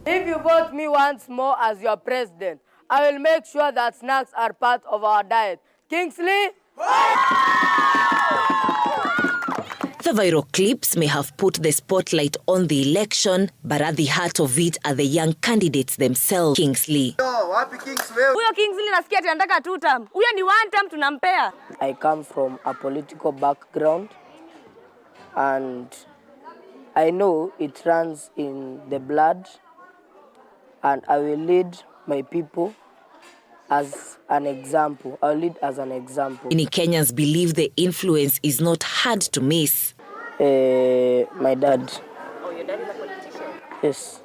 If you vote me once more as your president, I will make sure that snacks are part of our diet. Kingsley? The viral clips may have put the spotlight on the election, but at the heart of it are the young candidates themselves. Kingsley. Huyo Kingsley nasikia tunataka 2 term. Huyo ni 1 term tunampea. I come from a political background and I know it runs in the blood, and I will lead my people as an example. I'll lead as an example. Many Kenyans believe the influence is not hard to miss. My dad. Oh, your dad is a politician? Yes.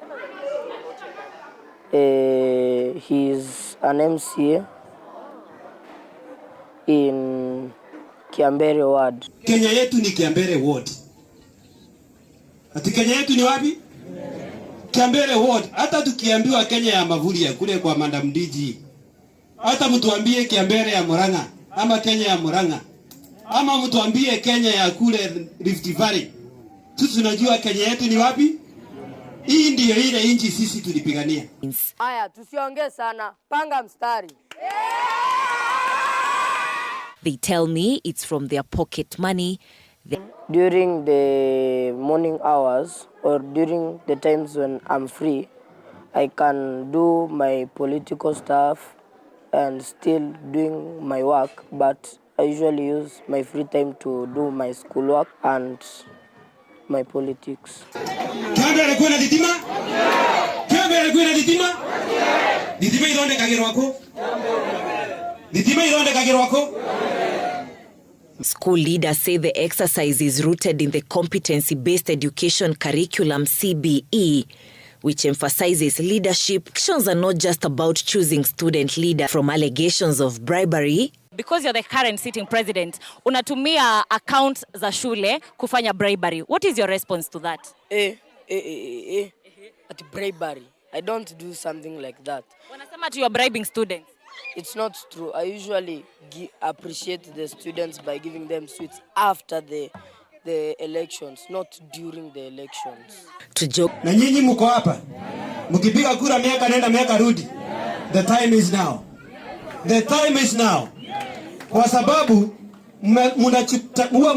He's an MCA in Kiambere Ward. Kenya yetu ni Kiambere Ward. Ati Kenya yetu ni wapi? Kiambere Ward. Hata tukiambiwa Kenya ya Mavuria kule kwa Madam DG. Hata mtuambie Kiambere ya Murang'a ama Kenya ya Murang'a. Ama mtuambie Kenya ya kule Rift Valley. Sisi tunajua Kenya yetu ni wapi? Hii ndio ile inchi sisi tulipigania. Aya, tusiongee sana. Panga mstari. They tell me it's from their pocket money. During the morning hours or during the times when I'm free, I can do my political stuff and still doing my work, but I usually use my free time to do my schoolwork and my politics. Kiambere kwena ditima? Kiambere kwena ditima? Ditima ilonde kagero wako? Ditima ilonde kagero wako? School leaders say the exercise is rooted in the competency-based education curriculum CBE, which emphasizes leadership. Actions are not just about choosing student leader from allegations of bribery. Because you're the current sitting president, unatumia accounts za shule kufanya bribery. What is your response to that? At bribery. I don't do something like that. Wanasema you are bribing students. It's not true. I usually appreciate the students by giving them sweets after the elections, not during the elections. To joke. Na nyinyi mko hapa. Mkipiga kura miaka nenda miaka rudi. The time is now. The time is now. Kwa sababu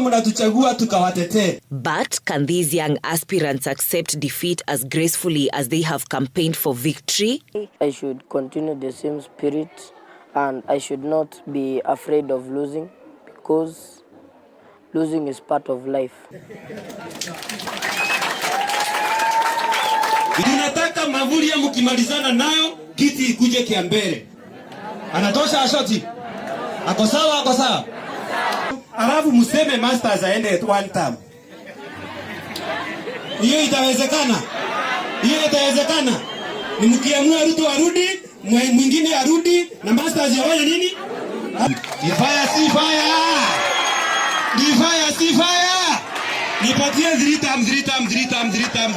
mnatuchagua tukawatetee. But can these young aspirants accept defeat as gracefully as they have campaigned for victory? I should continue the same spirit and I should not be afraid of losing, because losing is part of life. Tunataka Mavuria mkimalizana nayo kiti ikuje Kiambere. Anatosha ashoti? Ako sawa, ako sawa? Alafu museme masters aende at 1 term. Hiyo itawezekana? Hiyo itawezekana? Ni mkiamua Ruto arudi, mwingine arudi na masters yafanye nini? Fire si fire. Ni fire si fire. Nipatie 3 term.